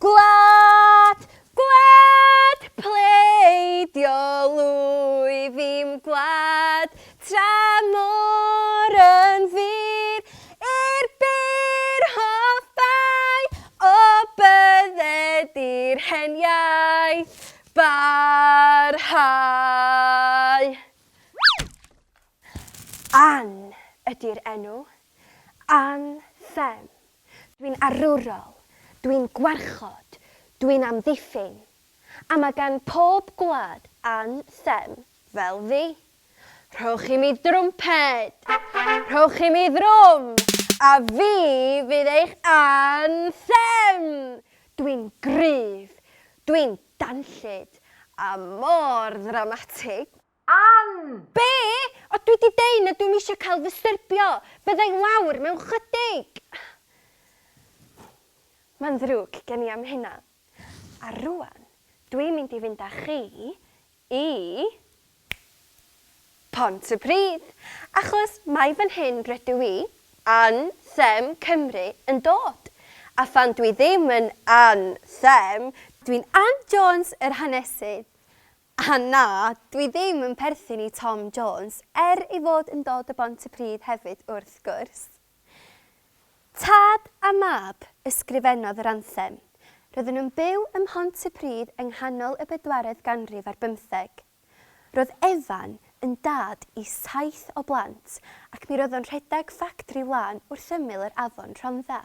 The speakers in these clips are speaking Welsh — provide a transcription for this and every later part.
Gwlad, gwlad, pleidio lwy ddim gwlad, tra mor yn fyr, i'r byr hoffau, o bydded i'r heniaeth barhau. An ydy'r enw, anthem. Dwi'n arwrol, dwi'n gwarchod, dwi'n amddiffyn. A mae gan pob gwlad anthem fel fi. Rhowch i mi drwmped, rhowch i mi ddrwm, a fi fydd eich anthem. Dwi'n gryf, dwi'n danllyd, a mor dramatig. Be? O dwi di deud na dwi'n eisiau cael fy styrbio. Byddai lawr mewn chydig. Mae'n ddrwg gen i am hynna. A rwan, dwi'n mynd i fynd â chi i Pont y Pryd. Achos mae fan hyn rydw i, anthem Cymru, yn dod. A phan dwi ddim yn anthem, dwi'n Ann Jones yr hanesydd. A na, dwi ddim yn perthyn i Tom Jones, i fod yn dod y Pont y Pryd hefyd wrth gwrs. Tad a mab ysgrifennodd yr anthem. Roedden nhw'n byw ym Mhont y Pryd yng nghanol y 4edd ganrif ar 15. Roedd Efan yn dad i 7 o blant ac mi roedd o'n rhedeg ffactri wlân wrth ymyl yr afon Rhondda.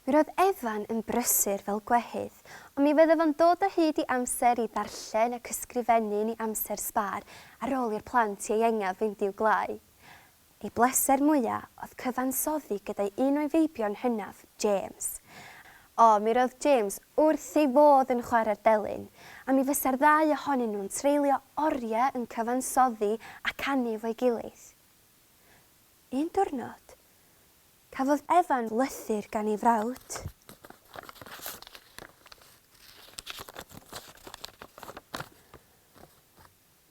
Mi roedd Efan yn brysur fel gwehydd, ond mi fyddaf o'n dod o hyd i amser i ddarllen ac ysgrifennu yn ei amser sbar ar ôl i'r plant ei iengaf fynd i'w glau. Ei bleser mwyaf oedd cyfansoddi gyda'i un o'i feibion hynaf, James. O, mi roedd James wrth ei fodd yn chwarae'r delyn, a mi fysa'r ddau ohonyn nhw'n treulio oriau yn cyfansoddi a canu fo'i gilydd. Un diwrnod, cafodd Efan lythyr gan ei frawd.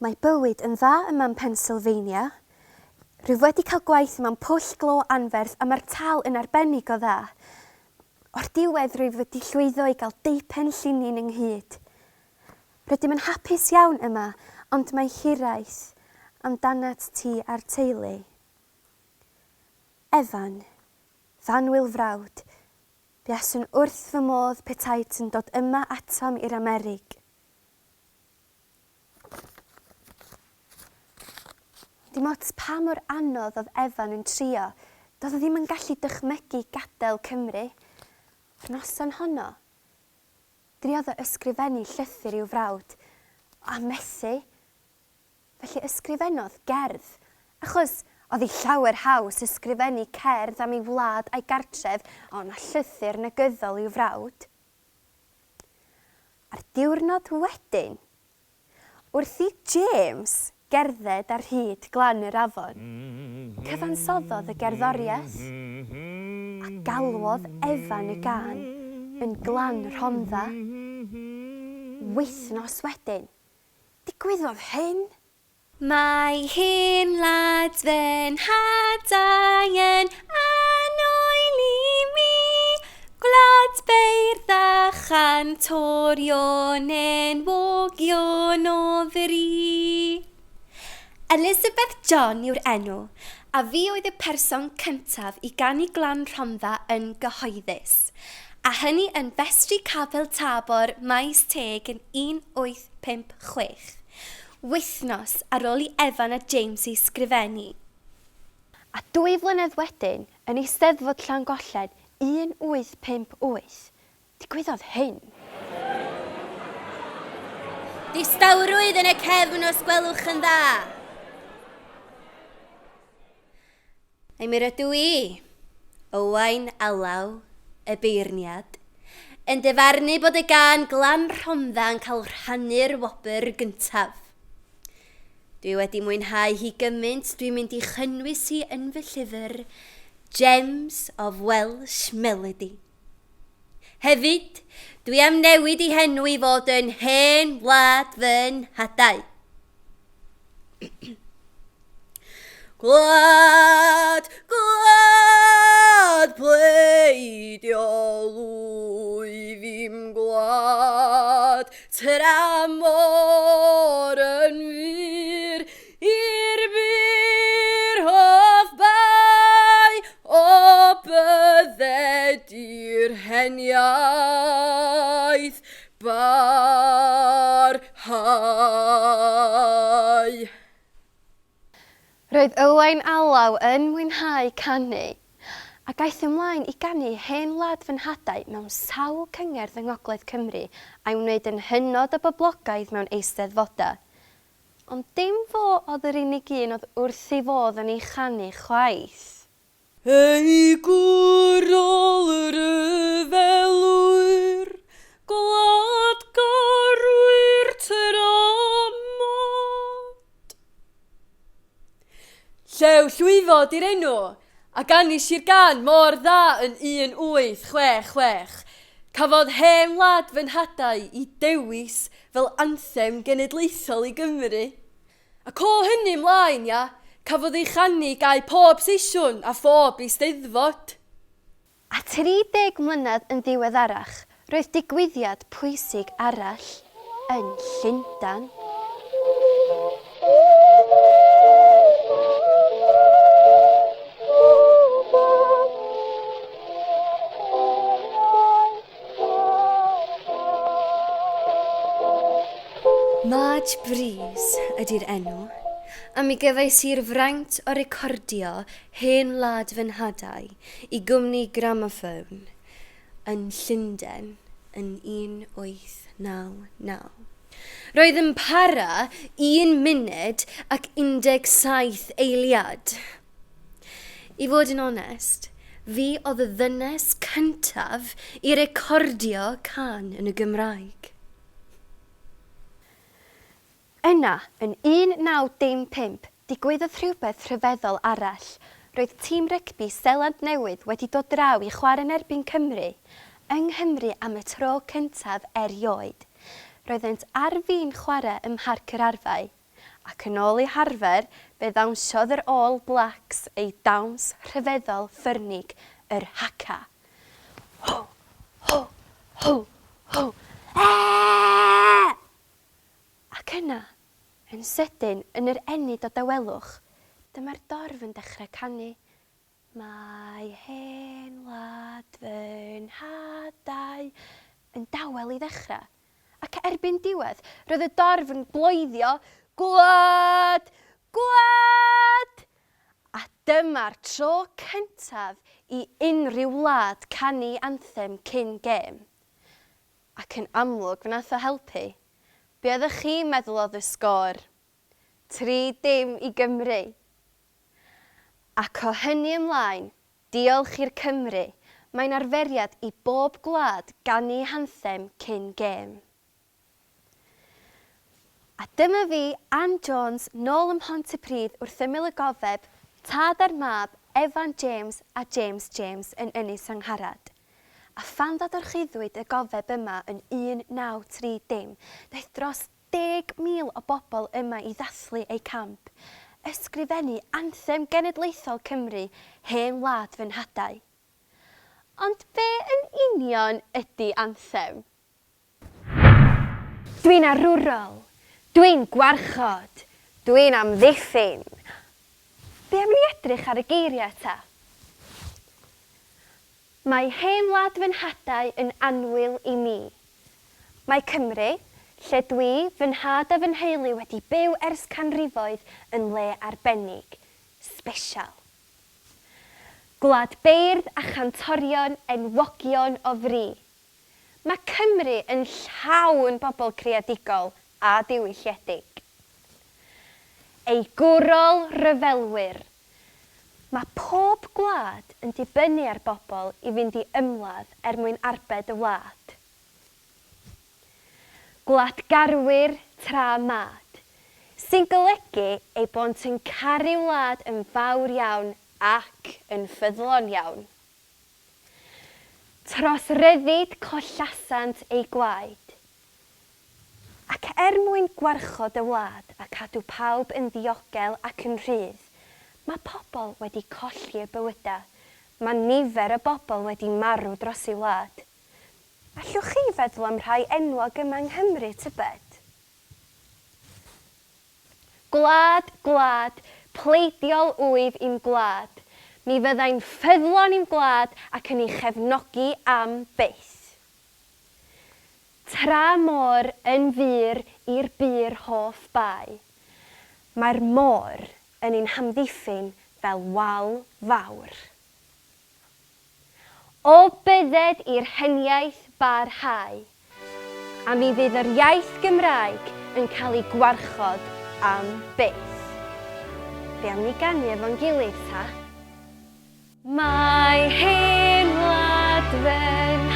Mae bywyd yn dda yma ym Pennsylvania. Rwyf wedi cael gwaith mewn pwll glo anferth a mae'r tal yn arbennig o dda. O'r diwedd rwyf wedi llwyddo i gael deipen llunyn ynghyd. Rydym yn hapus iawn yma, ond mae hiraeth amdanat ti a'r teulu. Efan, fanwyl frawd, buaswn wrth fy modd petait yn dod yma atom i'r Amerig. Dim ots pa mor anodd oedd Efan yn trio, doedd o ddim yn gallu dychmygu gadael Cymru. Yr noson honno, driodd o ysgrifennu llythyr i'w frawd, a methu. Felly ysgrifennodd gerdd, achos oedd hi llawer haws ysgrifennu cerdd am ei wlad a'i gartref, ond na llythyr negyddol i'w frawd. Ar diwrnod wedyn, wrth i James gerdded ar hyd Glan yr Afon, cyfansoddodd y gerddoriaeth a galwodd Efan y gân yn Glan Rhondda. Wythnos wedyn, digwyddodd hyn. Mae hyn lad fe'n hadau yn anoeli mi, gwlad beirdd a chantorion enwogion o fri. Elizabeth John yw'r enw, a fi oedd y person cyntaf i ganu Glan Rhondda yn gyhoeddus, a hynny yn festri Capel Tabor maes teg yn 1856, wythnos ar ôl i Efan a James i sgrifennu. A 2 flynedd wedyn, yn ei Steddfod Llangollen 1858, digwyddodd hyn. Distawrwydd yn y cefn os gwelwch yn dda. Ai mi rydw i, Owain Alaw, y beirniad, yn dyfarnu bod y gân Glan Rhondda yn cael rhannu'r wobr gyntaf. Dwi wedi mwynhau hi gymaint dwi'n mynd i chynnwys hi yn fy llyfr Gems of Welsh Melody. Hefyd, dwi am newid i henw i fod yn hen wlad fy'n hadau. Gwlad, gwlad, pleidio lwy ddim nabod, tramor yn wir, i'r byr hoff bai, o bydded i'r heniaeth barhau. Roedd Owain Alaw yn mwynhau canu, ac aeth ymlaen i ganu hen wlad fy nhadau mewn sawl cyngerdd yng Ngogledd Cymru a'i wneud yn hynod o boblogaidd mewn eisteddfoda. Ond dim fo oedd yr unig un oedd wrth ei fodd yn ei chanu chwaith. Ei gwrol yr yfelwyr, gwlad garwyr tramod. Llew llwyfod i'r enw, a ganis i'r gan mor dda yn 1866. Cafodd hen wlad fy nhadau i dewis fel anthem genedlaethol i Gymru. Ac o hynny mlaen, cafodd ei chanu gael pob sesiwn a phob eisteddfod. A 30 mlynedd yn ddiweddarach, roedd digwyddiad pwysig arall yn Llundain. Maj Bris ydy'r enw, a mi gyfais i'r fraint o recordio hen wlad fy nhadau i gwmni gramoffon yn Llundain yn 1899. Roedd yn para 1 munud ac 17 eiliad. I fod yn onest, fi oedd y ddynes cyntaf i recordio can yn y Gymraeg. Yna, yn 1995, digwyddodd rhywbeth rhyfeddol arall. Roedd tîm rygbi Seland Newydd wedi dod draw i chwarae yn erbyn Cymru, yng Nghymru am y tro cyntaf erioed. Roeddent ar fin chwarae ym Mharc yr Arfau, ac yn ôl ei harfer, fe ddawnsiodd yr All Blacks ei dawns rhyfeddol ffyrnig, yr Haka. Ho, ho, ho, ho, eeeeh! Ac yna, yn sydyn, yn yr enid o dawelwch, dyma'r dorf yn dechrau canu. Mae hen wlad fy nhadau yn dawel i ddechrau. Ac erbyn diwedd, roedd y dorf yn bloeddio, gwlad, gwlad! A dyma'r tro cyntaf i unrhyw wlad canu anthem cyn gêm. Ac yn amlwg wnaeth o helpu. Be oeddech chi'n meddwl oedd y sgôr? 3-0 i Gymru. Ac o hynny ymlaen, diolch i'r Cymru, mae'n arferiad i bob gwlad ganu hanthem cyn gêm. A dyma fi, Ann Jones, nôl ym Pryd wrth ymyl y gofeb, tad a'r mab, Evan James a James James yn Ynys Angharad. A phan ddadorchuddwyd y gofeb yma yn 1930, daeth dros 10,000 o bobl yma i ddathlu eu camp, ysgrifennu anthem genedlaethol Cymru, hen wlad fy nhadau. Ond be yn union ydy anthem? Dwi'n arwrol, dwi'n gwarchod, dwi'n amddiffyn. Be am ni edrych ar y geiriau ta? Mae hen wlad fy nhadau yn annwyl i mi. Mae Cymru, lle dwi, fy nhad a fy nheulu wedi byw ers canrifoedd yn le arbennig, sbesial. Gwlad beirdd a chantorion enwogion o fri. Mae Cymru yn llawn bobl creadigol a diwylliedig. Ei gwrol ryfelwyr. Mae pob gwlad yn dibynnu ar bobl i fynd i ymladd mwyn arbed y wlad. Gwlad garwyr tra mad, sy'n golygu ei bont yn caru wlad yn fawr iawn ac yn ffyddlon iawn. Tros ryddid collasant ei gwaed. Ac mwyn gwarchod y wlad a cadw pawb yn ddiogel ac yn rhydd, mae pobl wedi colli y bywydau. Mae nifer y bobl wedi marw dros ei wlad. Allwch chi feddwl am rhai enwog yma yng Nghymru, tybed? Gwlad, gwlad, pleidiol wydd i'n gwlad. Mi fyddai'n ffyddlon i'n gwlad ac yn ei chefnogi am byth. Tra môr yn fyr i'r byr hoff bai. Mae'r môr yn ein hamddiffyn fel wal fawr. O bydded i'r heniaeth barhau, a mi fydd yr iaith Gymraeg yn cael ei gwarchod am byth. Be am ni ganu efo'n gilydd ta? Mae hen wlad fy'n